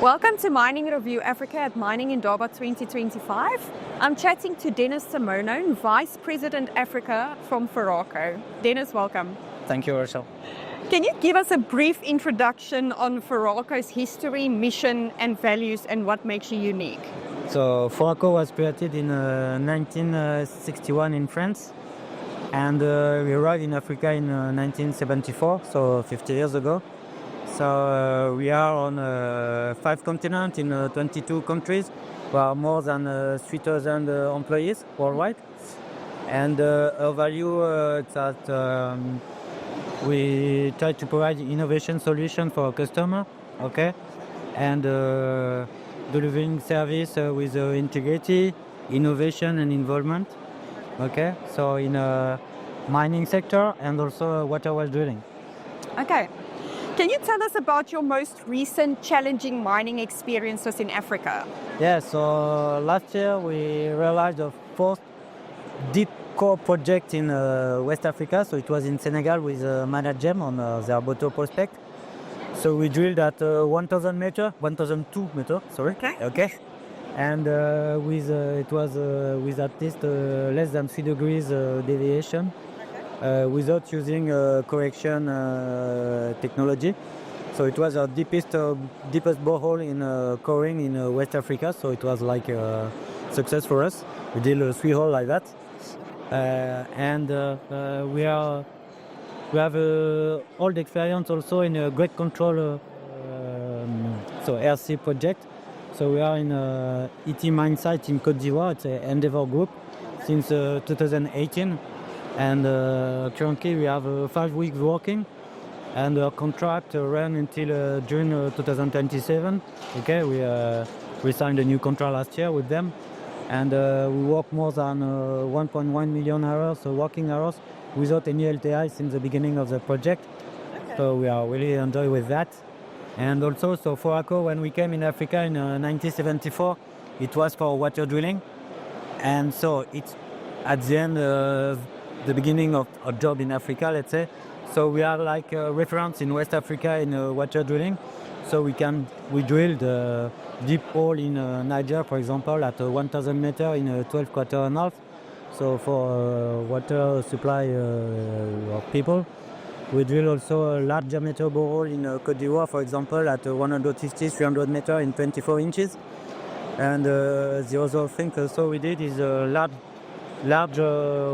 Welcome to Mining Review Africa at Mining Indaba 2025. I'm chatting to Dennis Simonon, Vice President Africa from Foraco. Dennis, welcome. Thank you, Rachel. Can you give us a brief introduction on Foraco's history, mission and values and what makes you unique? So Foraco was created in 1961 in France, and we arrived in Africa in 1974, so 50 years ago. So we are on 5 continents in 22 countries. We are more than 3,000 employees worldwide. And our value is that we try to provide innovation solution for our customer, okay? And delivering service with integrity, innovation and involvement, okay? So in mining sector and also water well drilling. Okay. Can you tell us about your most recent challenging mining experiences in Africa? Yeah, so last year we realized the first deep core project in West Africa. So it was in Senegal with Managem on the Arboto prospect. So we drilled at 1,000 meter, 1,002 meter, sorry. Okay. And it was with at least less than 3 degrees deviation. Without using correction technology. So it was our deepest borehole in coring in West Africa. So it was like a success for us. We did 3 holes like that. We have old experience also in a great control RC project. So we are in ET mine site in Côte d'Ivoire. It's an Endeavor group since 2018. And currently we have 5 weeks working, and our contract ran until June 2027. Okay, we signed a new contract last year with them, and we work more than 1.1 million hours, working hours, without any LTI since the beginning of the project. Okay. So we are really enjoy with that. And also, so Foraco, when we came in Africa in 1974, it was for water drilling, and so it's at the end the beginning of a job in Africa, let's say. So we are like a reference in West Africa in water drilling. So we drilled a deep hole in Niger, for example, at 1,000 meter in 12 quarter and half. So for water supply of people. We drill also a large diameter borehole in Côte d'Ivoire, for example, at 150, 300 meter in 24 inches. And the other thing also we did is a large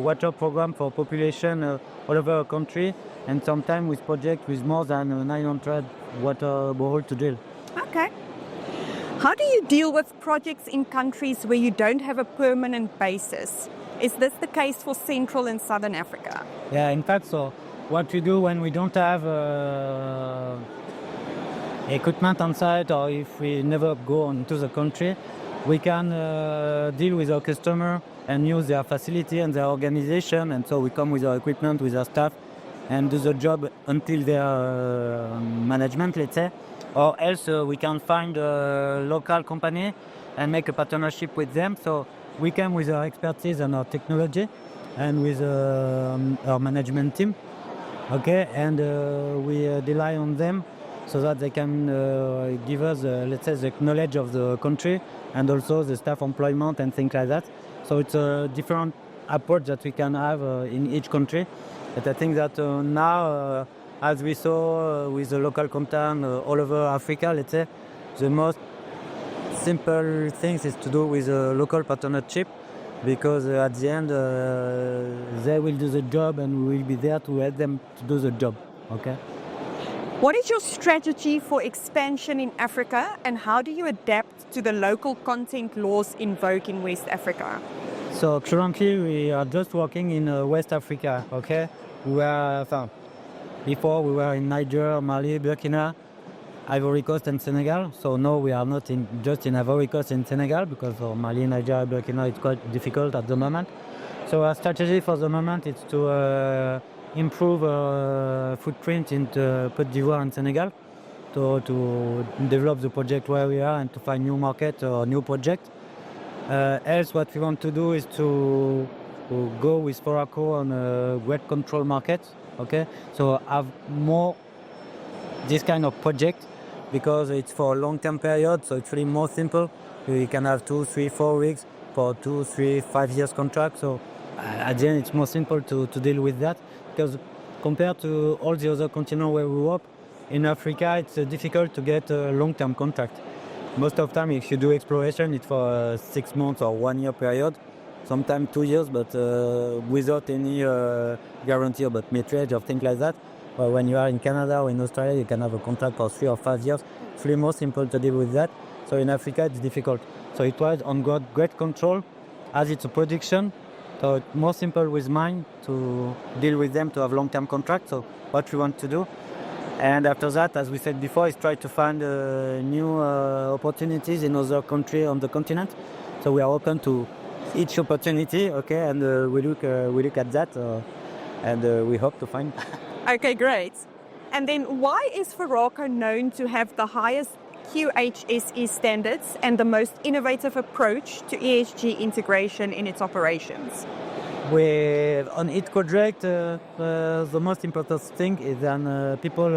water program for population all over the country, and sometimes with project with more than 900 water borehole to drill. Okay. How do you deal with projects in countries where you don't have a permanent basis? Is this the case for Central and Southern Africa? Yeah, in fact, so what we do when we don't have equipment on site, or if we never go into the country, we can deal with our customer and use their facility and their organization, and so we come with our equipment, with our staff, and do the job until their management, let's say. Or else we can find a local company and make a partnership with them. So we come with our expertise and our technology and with our management team, okay, and we rely on them so that they can give us, let's say, the knowledge of the country and also the staff employment and things like that. So it's a different approach that we can have in each country. But I think that now, as we saw with the local content all over Africa, let's say, the most simple things is to do with a local partnership, because at the end they will do the job and we will be there to help them to do the job. Okay. What is your strategy for expansion in Africa, and how do you adapt to the local content laws in vogue in West Africa? So currently we are just working in West Africa, okay? Before we were in Niger, Mali, Burkina, Ivory Coast and Senegal. So now we are not just in Ivory Coast and Senegal, because for Mali, Niger, Burkina it's quite difficult at the moment. So our strategy for the moment is to improve footprint in Côte d'Ivoire and Senegal, to develop the project where we are and to find new market or new project. Else what we want to do is to go with Foraco on a great control market, okay? So have more this kind of project because it's for a long-term period, so it's really more simple. You can have 2, 3, 4 weeks for 2, 3, 5 years contract. So at the end, it's more simple to deal with that, because compared to all the other continents where we work, in Africa, it's difficult to get a long-term contract. Most of the time, if you do exploration, it's for 6 months or 1 year period, sometimes 2 years, but without any guarantee about metrage or things like that. But when you are in Canada or in Australia, you can have a contract for 3 or 5 years. It's really more simple to deal with that. So in Africa, it's difficult. So it was on great control, as it's a production. So it's more simple with mine to deal with them to have long-term contracts. So what we want to do. And after that, as we said before, is try to find new opportunities in other countries on the continent. So we are open to each opportunity, okay, and we look at that, and we hope to find. Okay, great. And then why is Foraco known to have the highest QHSE standards and the most innovative approach to ESG integration in its operations? On each project, the most important thing is that people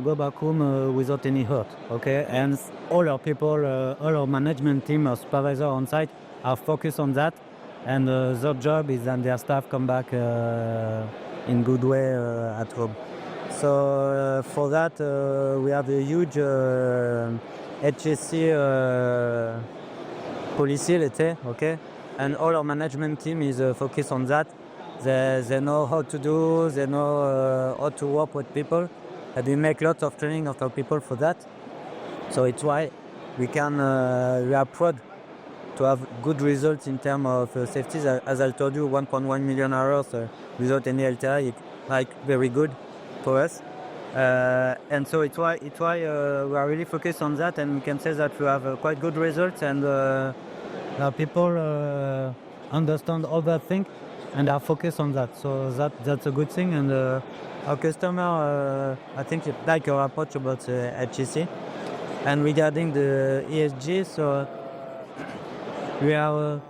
go back home without any hurt, okay? And all our people, all our management team, our supervisor on site are focused on that. And their job is that their staff come back in good way at home. So for that, we have a huge HSE policy, let's say, okay? And all our management team is focused on that. They know how to do, they know how to work with people. And we make lots of training of our people for that. So it's why we are proud to have good results in terms of safety. As I told you, 1.1 million hours without any LTI, it's like very good for us. And so it's why we are really focused on that, and we can say that we have quite good results, and people understand all that thing and are focused on that. So that's a good thing, and our customer, I think, like our approach about HSE. And regarding the ESG, so we are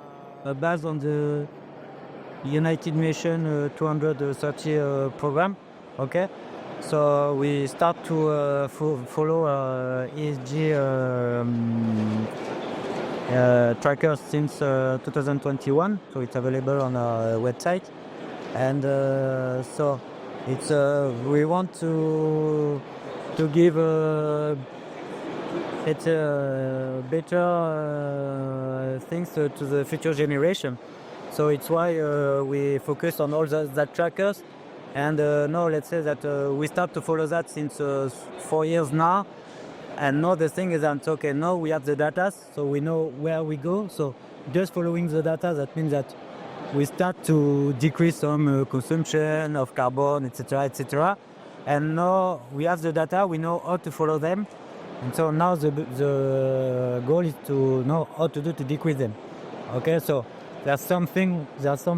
based on the United Nations 230 program, okay? So we start to follow ESG trackers since 2021, so it's available on our website. And so it's we want to give better things to the future generation. So it's why we focus on all that trackers. And now let's say that we start to follow that since 4 years now. And now the thing is that, okay, now we have the data, so we know where we go. So just following the data, that means that we start to decrease some consumption of carbon, etc., etc. And now we have the data, we know how to follow them. And so now the goal is to know how to do to decrease them. Okay, so there's some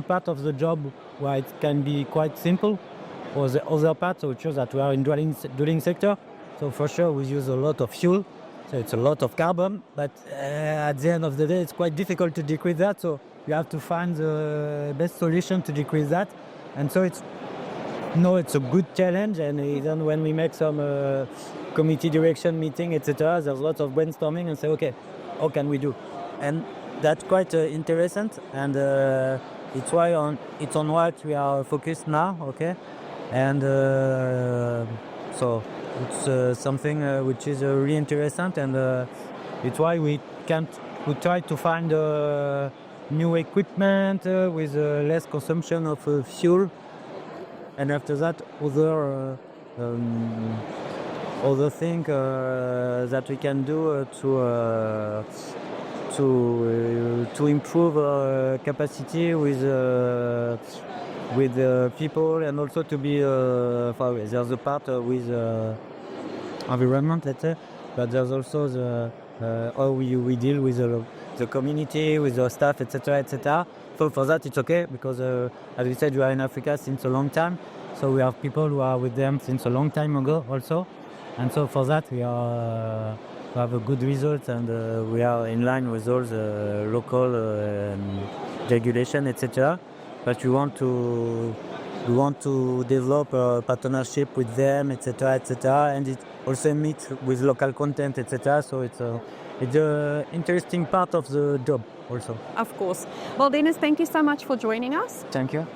part of the job where it can be quite simple, or the other part, so it shows that we are in drilling sector. So for sure we use a lot of fuel, so it's a lot of carbon, but at the end of the day it's quite difficult to decrease that, so you have to find the best solution to decrease that. And so it's a good challenge, and even when we make some committee direction meeting, etc., there's lots of brainstorming and say, okay, how can we do? And that's quite interesting, and it's why it's on what we are focused now, okay? And so it's something which is really interesting, and it's why we try to find new equipment with less consumption of fuel, and after that other thing that we can do to improve capacity with people, and also to be there's a part with environment, let's say, but there's also the how we deal with the community, with the staff, etc., etc. So for that it's okay, because as we said, we are in Africa since a long time, so we have people who are with them since a long time ago also, and so for that we have a good result, and we are in line with all the local regulation, etc. But we want to we want to develop a partnership with them, etc., etc., and it also meets with local content, etc. So it's an interesting part of the job also. Of course. Well, Dennis, thank you so much for joining us. Thank you.